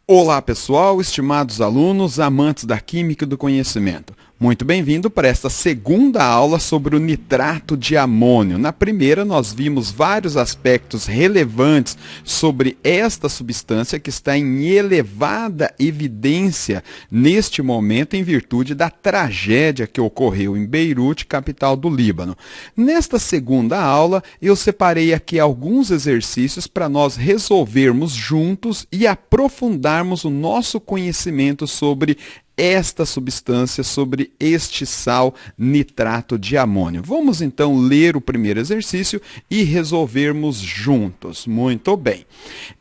Olá pessoal, estimados alunos, amantes da química e do conhecimento. Muito bem-vindo para esta segunda aula sobre o nitrato de amônio. Na primeira, nós vimos vários aspectos relevantes sobre esta substância que está em elevada evidência neste momento em virtude da tragédia que ocorreu em Beirute, capital do Líbano. Nesta segunda aula, eu separei aqui alguns exercícios para nós resolvermos juntos e aprofundarmos o nosso conhecimento sobre esta substância, sobre este sal nitrato de amônio. Vamos então ler o primeiro exercício e resolvermos juntos. Muito bem.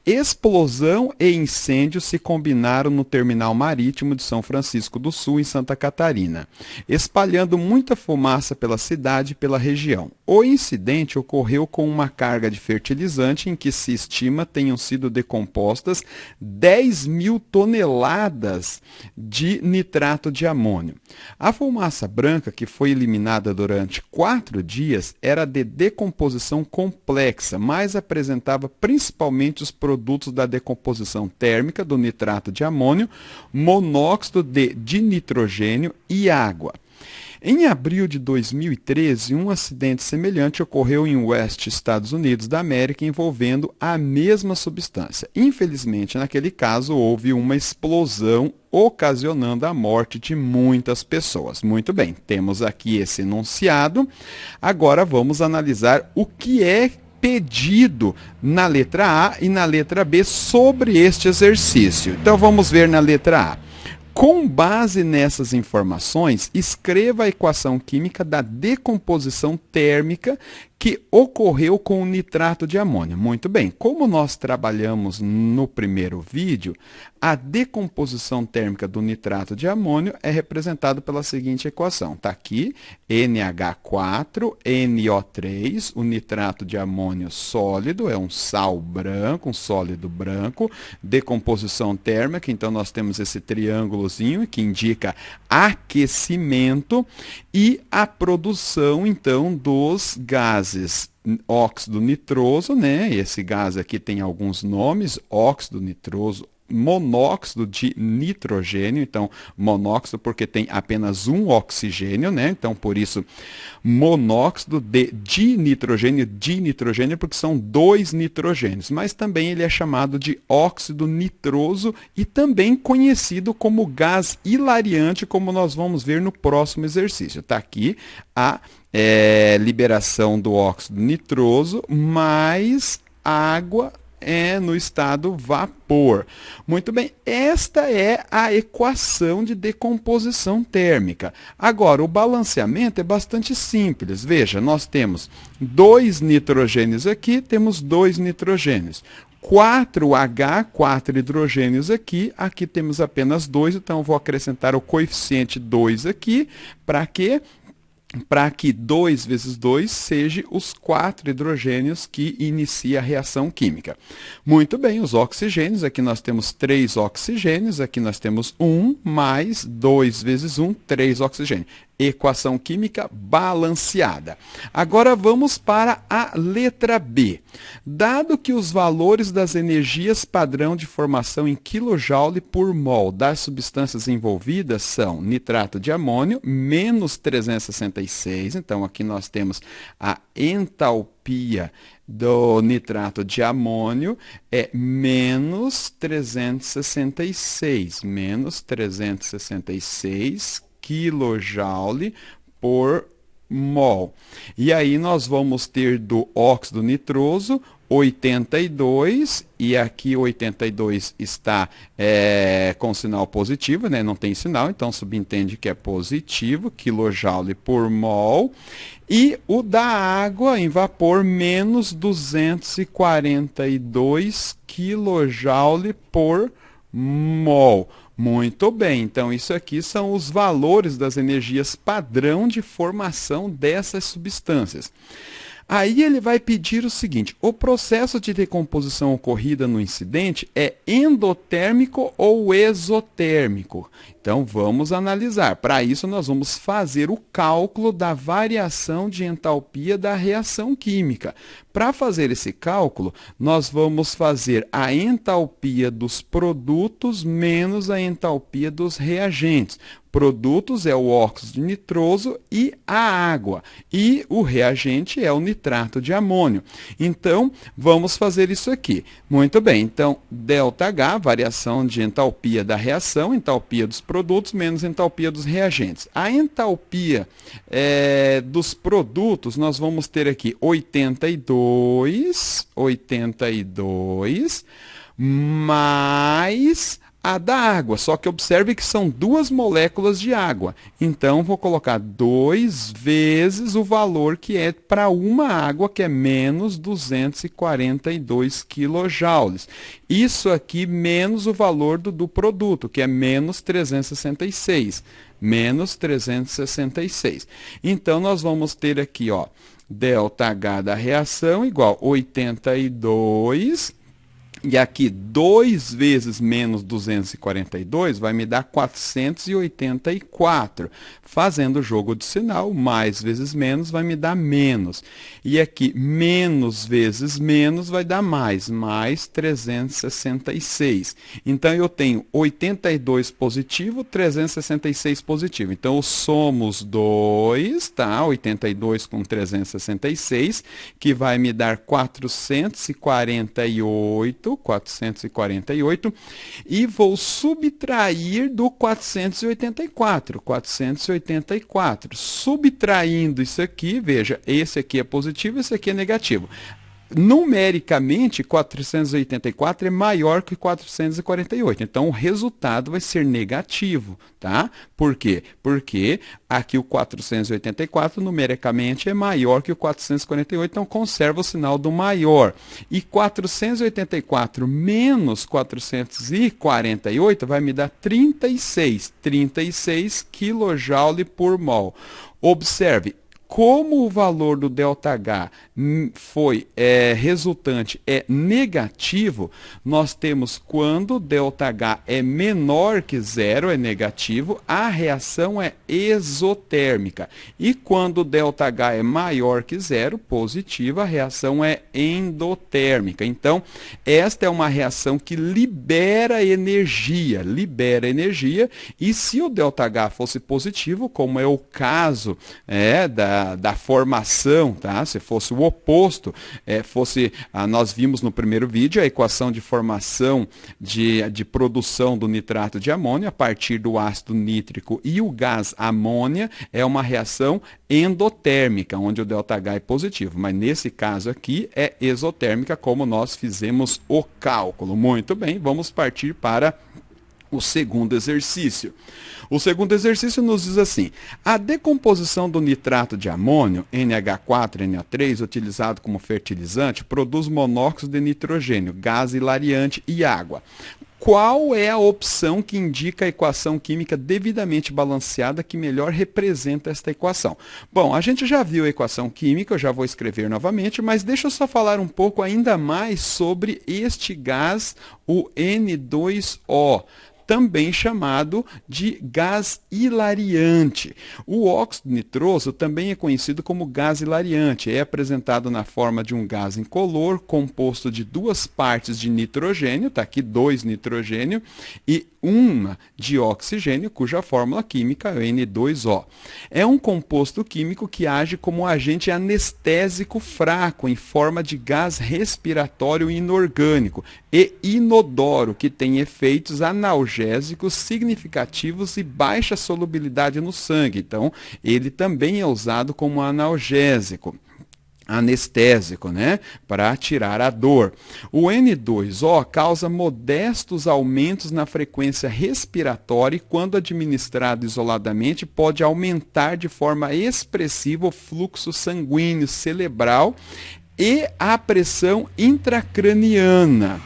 Explosão e incêndio se combinaram no terminal marítimo de São Francisco do Sul, em Santa Catarina, espalhando muita fumaça pela cidade e pela região. O incidente ocorreu com uma carga de fertilizante em que se estima tenham sido decompostas 10.000 toneladas de nitrato de amônio. A fumaça branca, que foi eliminada durante 4 dias, era de decomposição complexa, mas apresentava principalmente os produtos da decomposição térmica do nitrato de amônio, monóxido de dinitrogênio e água. Em abril de 2013, um acidente semelhante ocorreu em West, Estados Unidos da América, envolvendo a mesma substância. Infelizmente, naquele caso, houve uma explosão ocasionando a morte de muitas pessoas. Muito bem, temos aqui esse enunciado. Agora vamos analisar o que é pedido na letra A e na letra B sobre este exercício. Então vamos ver na letra A. Com base nessas informações, escreva a equação química da decomposição térmica que ocorreu com o nitrato de amônio. Muito bem, como nós trabalhamos no primeiro vídeo, a decomposição térmica do nitrato de amônio é representada pela seguinte equação. Está aqui, NH4NO3, o nitrato de amônio sólido, é um sal branco, um sólido branco, decomposição térmica, então nós temos esse triângulozinho que indica aquecimento e a produção, então, dos gases óxido nitroso, né? Esse gás aqui tem alguns nomes, óxido nitroso, monóxido de nitrogênio, então monóxido porque tem apenas um oxigênio, né? Então por isso monóxido de dinitrogênio porque são 2 nitrogênios, mas também ele é chamado de óxido nitroso e também conhecido como gás hilariante, como nós vamos ver no próximo exercício. Está aqui a liberação do óxido nitroso mais água no estado vapor. Muito bem, esta é a equação de decomposição térmica. Agora, o balanceamento é bastante simples. Veja, nós temos 2 nitrogênios aqui, temos 2 nitrogênios. 4H, 4 hidrogênios aqui, aqui temos apenas 2, então eu vou acrescentar o coeficiente 2 aqui, para quê? Para que 2 vezes 2 seja os 4 hidrogênios que inicia a reação química. Muito bem, os oxigênios, aqui nós temos 3 oxigênios, aqui nós temos 1 mais 2 vezes 1, 3 oxigênios. Equação química balanceada. Agora vamos para a letra B. Dado que os valores das energias padrão de formação em kJ por mol das substâncias envolvidas são nitrato de amônio, menos 366, então aqui nós temos a entalpia do nitrato de amônio é menos 366 kJ por mol. E aí nós vamos ter do óxido nitroso 82, e aqui 82 está com sinal positivo, né? Não tem sinal, então subentende que é positivo, kJ por mol. E o da água em vapor, menos 242 kJ por mol. Muito bem, então isso aqui são os valores das energias padrão de formação dessas substâncias. Aí ele vai pedir o seguinte: o processo de decomposição ocorrida no incidente é endotérmico ou exotérmico? Então vamos analisar. Para isso nós vamos fazer o cálculo da variação de entalpia da reação química. Para fazer esse cálculo, nós vamos fazer a entalpia dos produtos menos a entalpia dos reagentes. Produtos é o óxido nitroso e a água, e o reagente é o nitrato de amônio. Então, vamos fazer isso aqui. Muito bem, então, ΔH, variação de entalpia da reação, entalpia dos produtos menos entalpia dos reagentes. A entalpia dos produtos, nós vamos ter aqui 82 mais a da água, só que observe que são 2 moléculas de água. Então, vou colocar 2 vezes o valor que é para uma água, que é menos 242 kJ. Isso aqui menos o valor do produto, que é menos 366. Menos 366. Então, nós vamos ter aqui, ó, ΔH da reação igual 82. E aqui, 2 vezes menos 242 vai me dar 484. Fazendo o jogo de sinal, mais vezes menos vai me dar menos. E aqui, menos vezes menos vai dar mais 366. Então, eu tenho 82 positivo, 366 positivo. Então, eu somo os dois, tá? 82 com 366, que vai me dar 448. E vou subtrair do 484. Subtraindo isso aqui, veja, esse aqui é positivo, esse aqui é negativo. Numericamente, 484 é maior que 448. Então, o resultado vai ser negativo, tá? Por quê? Porque aqui o 484, numericamente, é maior que o 448, então conserva o sinal do maior. E 484 menos 448 vai me dar 36 kJ por mol. Observe, como o valor do ΔH foi resultante é negativo, nós temos quando ΔH é menor que zero, é negativo, a reação é exotérmica. E quando ΔH é maior que zero, positiva, a reação é endotérmica. Então, esta é uma reação que libera energia, e se o ΔH fosse positivo, como é o caso da formação, tá? Se fosse o oposto, nós vimos no primeiro vídeo a equação de formação de produção do nitrato de amônio a partir do ácido nítrico e o gás amônia, é uma reação endotérmica, onde o ΔH é positivo, mas nesse caso aqui é exotérmica, como nós fizemos o cálculo. Muito bem, vamos partir para o segundo exercício. O segundo exercício nos diz assim: a decomposição do nitrato de amônio, NH4NO3, utilizado como fertilizante, produz monóxido de nitrogênio, gás hilariante e água. Qual é a opção que indica a equação química devidamente balanceada que melhor representa esta equação? Bom, a gente já viu a equação química, eu já vou escrever novamente, mas deixa eu só falar um pouco ainda mais sobre este gás, o N2O. Também chamado de gás hilariante. O óxido nitroso também é conhecido como gás hilariante. É apresentado na forma de um gás incolor, composto de 2 partes de nitrogênio, está aqui 2 nitrogênio, e 1 de oxigênio, cuja fórmula química é N2O. É um composto químico que age como um agente anestésico fraco, em forma de gás respiratório inorgânico e inodoro, que tem efeitos analgésicos significativos e baixa solubilidade no sangue. Então, ele também é usado como analgésico, anestésico, né, para tirar a dor. O N2O causa modestos aumentos na frequência respiratória e, quando administrado isoladamente, pode aumentar de forma expressiva o fluxo sanguíneo cerebral e a pressão intracraniana.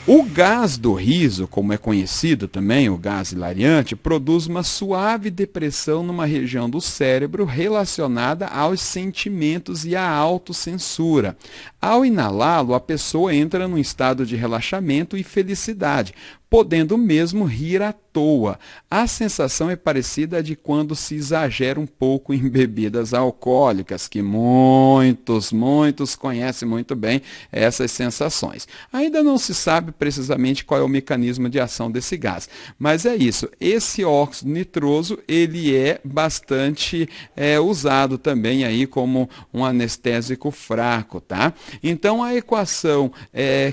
O gás do riso, como é conhecido também, o gás hilariante, produz uma suave depressão numa região do cérebro relacionada aos sentimentos e à autocensura. Ao inalá-lo, a pessoa entra num estado de relaxamento e felicidade. podendo mesmo rir à toa. A sensação é parecida à de quando se exagera um pouco em bebidas alcoólicas, que muitos conhecem muito bem essas sensações. Ainda não se sabe precisamente qual é o mecanismo de ação desse gás, mas é isso. Esse óxido nitroso, ele é bastante usado também aí como um anestésico fraco, tá? Então a equação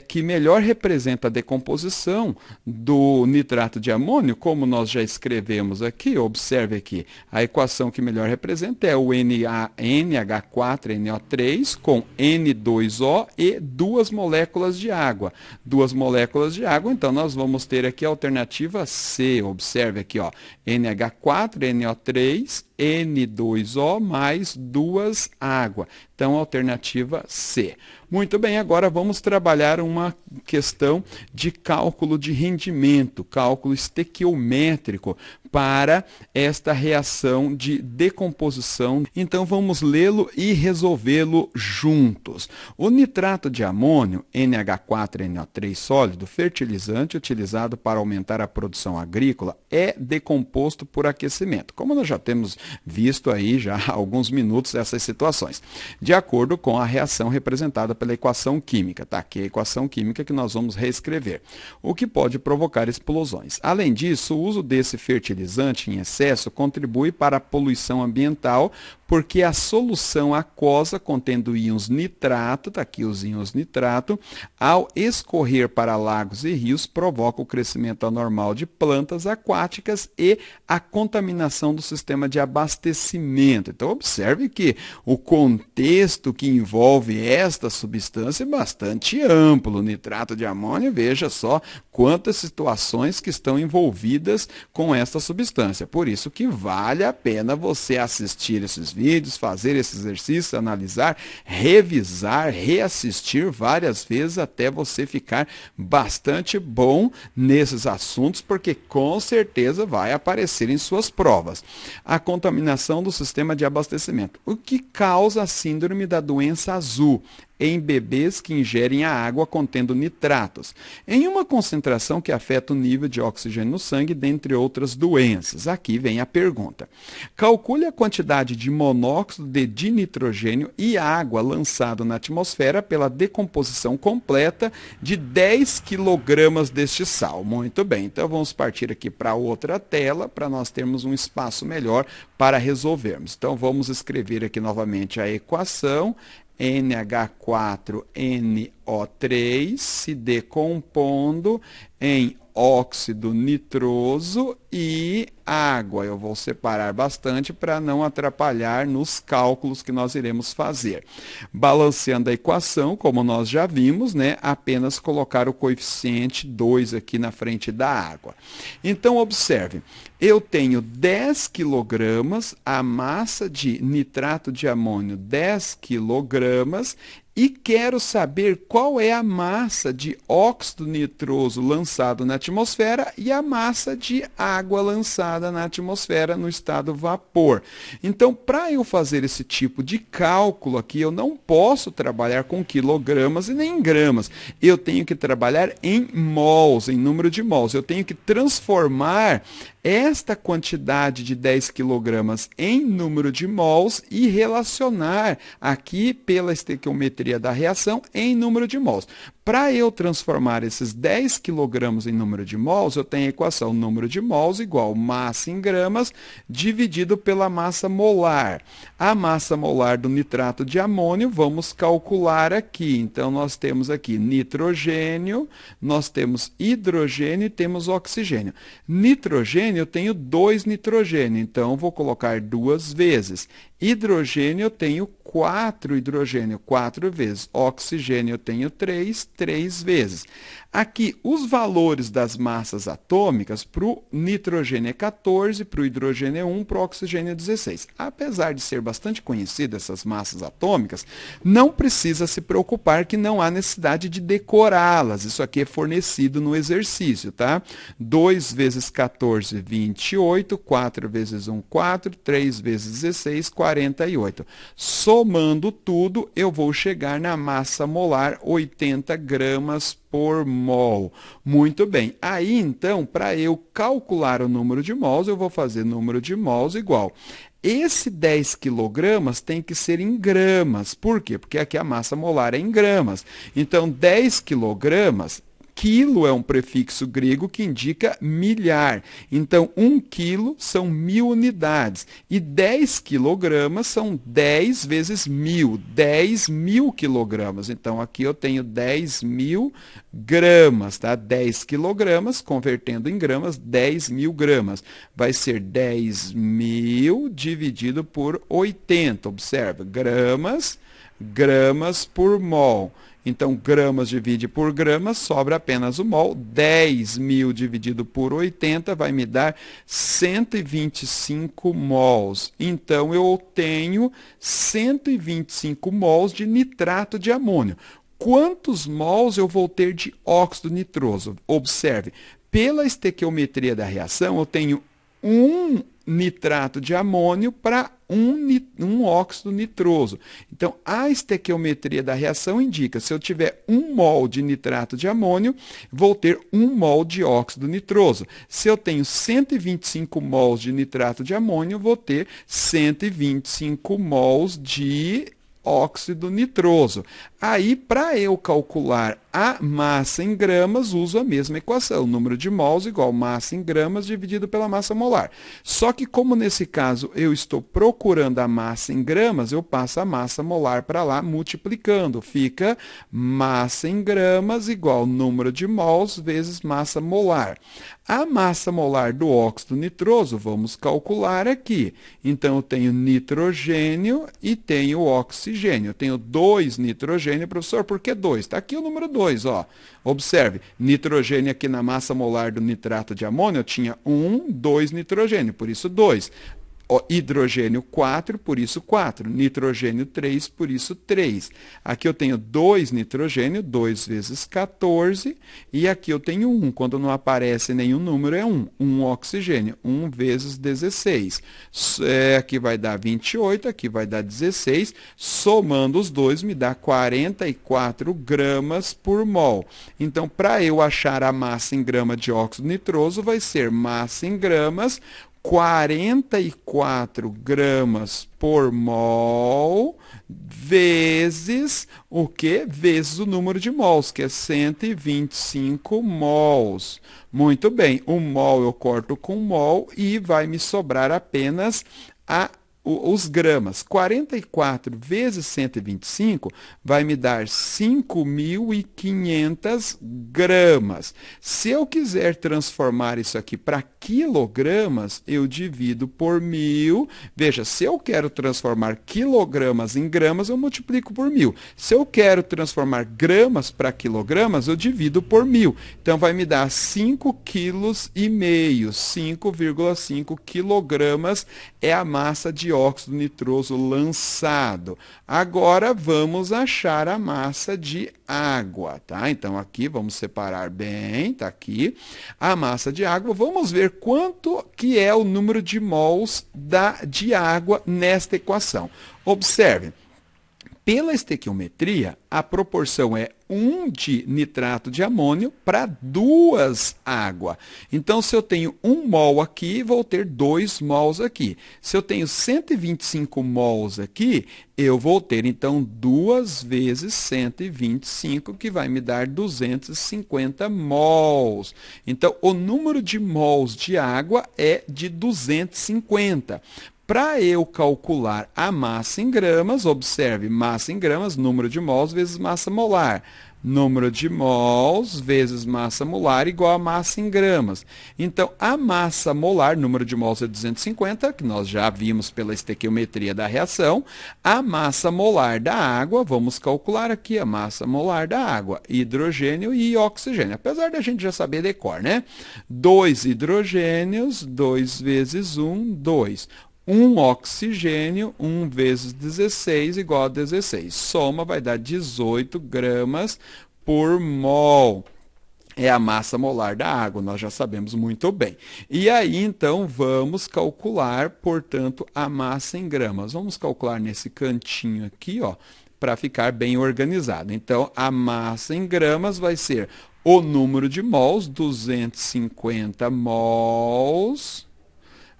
que melhor representa a decomposição do nitrato de amônio, como nós já escrevemos aqui, observe aqui, a equação que melhor representa é o NH4NO3 com N2O e 2 moléculas de água. 2 moléculas de água, então nós vamos ter aqui a alternativa C, observe aqui, ó, NH4NO3, N2O mais 2 água. Então, alternativa C. Muito bem, agora vamos trabalhar uma questão de cálculo de rendimento, cálculo estequiométrico para esta reação de decomposição. Então, vamos lê-lo e resolvê-lo juntos. O nitrato de amônio, NH4NO3 sólido, fertilizante utilizado para aumentar a produção agrícola, é decomposto por aquecimento. Como nós já temos visto aí já há alguns minutos essas situações, de acordo com a reação representada pela equação química, tá? Que é a equação química que nós vamos reescrever, o que pode provocar explosões. Além disso, o uso desse fertilizante em excesso contribui para a poluição ambiental, porque a solução aquosa contendo íons nitrato, tá aqui os íons nitrato, ao escorrer para lagos e rios, provoca o crescimento anormal de plantas aquáticas e a contaminação do sistema de abastecimento. Então, observe que o contexto que envolve esta substância é bastante amplo. O nitrato de amônio, veja só quantas situações que estão envolvidas com esta substância. Por isso que vale a pena você assistir esses vídeos, fazer esse exercício, analisar, revisar, reassistir várias vezes até você ficar bastante bom nesses assuntos, porque com certeza vai aparecer em suas provas. A contaminação do sistema de abastecimento, o que causa a síndrome da doença azul em bebês que ingerem a água contendo nitratos, em uma concentração que afeta o nível de oxigênio no sangue, dentre outras doenças. Aqui vem a pergunta. Calcule a quantidade de monóxido de dinitrogênio e água lançado na atmosfera pela decomposição completa de 10 kg deste sal. Muito bem, então vamos partir aqui para outra tela, para nós termos um espaço melhor para resolvermos. Então vamos escrever aqui novamente a equação. NH4NO3 se decompondo em óxido nitroso e água. Eu vou separar bastante para não atrapalhar nos cálculos que nós iremos fazer. Balanceando a equação, como nós já vimos, né, apenas colocar o coeficiente 2 aqui na frente da água. Então, observe, eu tenho 10 kg, a massa de nitrato de amônio 10 kg, e quero saber qual é a massa de óxido nitroso lançado na atmosfera e a massa de água lançada na atmosfera no estado vapor. Então, para eu fazer esse tipo de cálculo aqui, eu não posso trabalhar com quilogramas e nem em gramas. Eu tenho que trabalhar em mols, em número de mols. Eu tenho que transformar esta quantidade de 10 kg em número de mols e relacionar aqui pela estequiometria da reação em número de mols. Para eu transformar esses 10 kg em número de mols, eu tenho a equação número de mols igual massa em gramas dividido pela massa molar. A massa molar do nitrato de amônio, vamos calcular aqui. Então, nós temos aqui nitrogênio, nós temos hidrogênio e temos oxigênio. Nitrogênio, eu tenho 2 nitrogênio, então vou colocar 2 vezes. Hidrogênio, eu tenho 4 hidrogênio, 4 vezes. Oxigênio, eu tenho 3 vezes. Aqui, os valores das massas atômicas, para o nitrogênio é 14, para o hidrogênio é 1, para o oxigênio é 16. Apesar de ser bastante conhecidas essas massas atômicas, não precisa se preocupar que não há necessidade de decorá-las. Isso aqui é fornecido no exercício, tá? 2 vezes 14, 28, 4 vezes 1, 4, 3 vezes 16, 48. Somando tudo, eu vou chegar na massa molar 80 gramas por mol. Muito bem. Aí, então, para eu calcular o número de mols, eu vou fazer número de mols igual. Esse 10 quilogramas tem que ser em gramas. Por quê? Porque aqui a massa molar é em gramas. Então, 10 quilogramas, quilo é um prefixo grego que indica milhar. Então, 1 quilo são 1000 unidades. E 10 quilogramas são 10 vezes 1000. 10.000 quilogramas. Então, aqui eu tenho 10.000 gramas, tá? 10 quilogramas, convertendo em gramas, 10.000 gramas. Vai ser 10.000 dividido por 80. Observa, gramas por mol. Então, gramas divide por gramas, sobra apenas o mol. 10.000 dividido por 80 vai me dar 125 mols. Então, eu tenho 125 mols de nitrato de amônio. Quantos mols eu vou ter de óxido nitroso? Observe, pela estequiometria da reação, eu tenho 1 nitrato de amônio para um óxido nitroso. Então, a estequiometria da reação indica, se eu tiver 1 mol de nitrato de amônio, vou ter 1 mol de óxido nitroso. Se eu tenho 125 mols de nitrato de amônio, vou ter 125 mols de óxido nitroso. Aí, para eu calcular a massa em gramas, uso a mesma equação. O número de mols igual massa em gramas dividido pela massa molar. Só que, como nesse caso eu estou procurando a massa em gramas, eu passo a massa molar para lá multiplicando. Fica massa em gramas igual número de mols vezes massa molar. A massa molar do óxido nitroso, vamos calcular aqui. Então, eu tenho nitrogênio e tenho oxigênio. Eu tenho 2 nitrogênio, professor, por que 2? Está aqui o número 2, ó. Observe, nitrogênio aqui na massa molar do nitrato de amônio, eu tinha 2 nitrogênio, por isso 2. Hidrogênio 4, por isso 4. Nitrogênio 3, por isso 3. Aqui eu tenho 2 nitrogênio, 2 vezes 14. E aqui eu tenho 1. Quando não aparece nenhum número, é 1. 1 oxigênio, 1 vezes 16. Aqui vai dar 28, aqui vai dar 16. Somando os dois, me dá 44 gramas por mol. Então, para eu achar a massa em grama de óxido nitroso, vai ser massa em gramas 44 gramas por mol vezes o quê? Vezes o número de mols, que é 125 mols. Muito bem, o mol eu corto com mol e vai me sobrar apenas os gramas. 44 vezes 125 vai me dar 5.500 gramas. Se eu quiser transformar isso aqui para quilogramas, eu divido por 1.000. Veja, se eu quero transformar quilogramas em gramas, eu multiplico por 1.000. Se eu quero transformar gramas para quilogramas, eu divido por 1.000. Então, vai me dar 5,5 kg. 5,5 quilogramas é a massa de óxido nitroso lançado. Agora, vamos achar a massa de água, tá? Então, aqui, vamos separar bem, tá aqui. A massa de água, vamos ver quanto que é o número de mols de água nesta equação. Observe, pela estequiometria, a proporção é 1 de nitrato de amônio para 2 água. Então, se eu tenho 1 mol aqui, vou ter 2 mols aqui. Se eu tenho 125 mols aqui, eu vou ter, então, 2 vezes 125, que vai me dar 250 mols. Então, o número de mols de água é de 250. Para eu calcular a massa em gramas, observe, massa em gramas, número de mols vezes massa molar. Número de mols vezes massa molar igual a massa em gramas. Então, a massa molar, número de mols é 250, que nós já vimos pela estequiometria da reação. A massa molar da água, vamos calcular aqui a massa molar da água, hidrogênio e oxigênio. Apesar da gente já saber decor, né? 2 hidrogênios, 2 vezes 1, 2. 1 oxigênio, 1 vezes 16 igual a 16. Soma vai dar 18 gramas por mol. É a massa molar da água, nós já sabemos muito bem. E aí, então, vamos calcular, portanto, a massa em gramas. Vamos calcular nesse cantinho aqui, ó. para ficar bem organizado. Então, a massa em gramas vai ser o número de mols, 250 mols,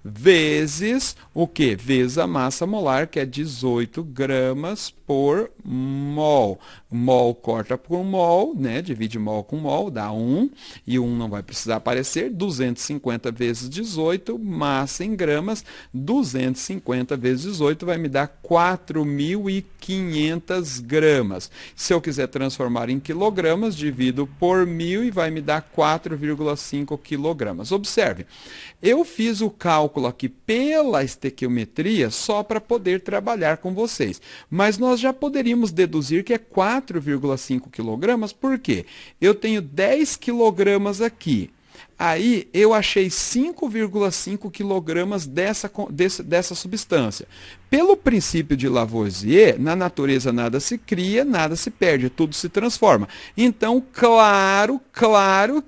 vezes o quê? Vezes a massa molar, que é 18 gramas por mol. Mol corta por mol, né? Divide mol com mol, dá 1. E 1 não vai precisar aparecer. 250 vezes 18, massa em gramas. 250 vezes 18 vai me dar 4.500 gramas. Se eu quiser transformar em quilogramas, divido por 1.000 e vai me dar 4,5 quilogramas. Observe, eu fiz o cálculo aqui pela estequiometria só para poder trabalhar com vocês. Mas nós já poderíamos deduzir que é 4,5 quilogramas, por quê? Eu tenho 10 quilogramas aqui. Aí eu achei 5,5 quilogramas dessa substância. Pelo princípio de Lavoisier, na natureza nada se cria, nada se perde, tudo se transforma. Então, claro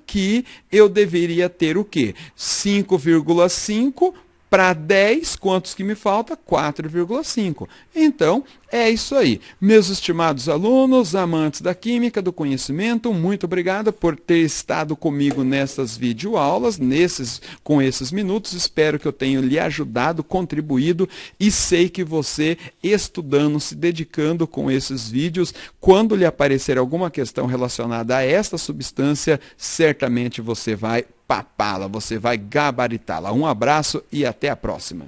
que eu deveria ter o quê? 5,5 para 10, quantos que me falta? 4,5. Então, é isso aí. Meus estimados alunos, amantes da química, do conhecimento, muito obrigado por ter estado comigo nessas videoaulas, com esses minutos. Espero que eu tenha lhe ajudado, contribuído e sei que você, estudando, se dedicando com esses vídeos, quando lhe aparecer alguma questão relacionada a esta substância, certamente você vai papá-la, você vai gabaritá-la. Um abraço e até a próxima.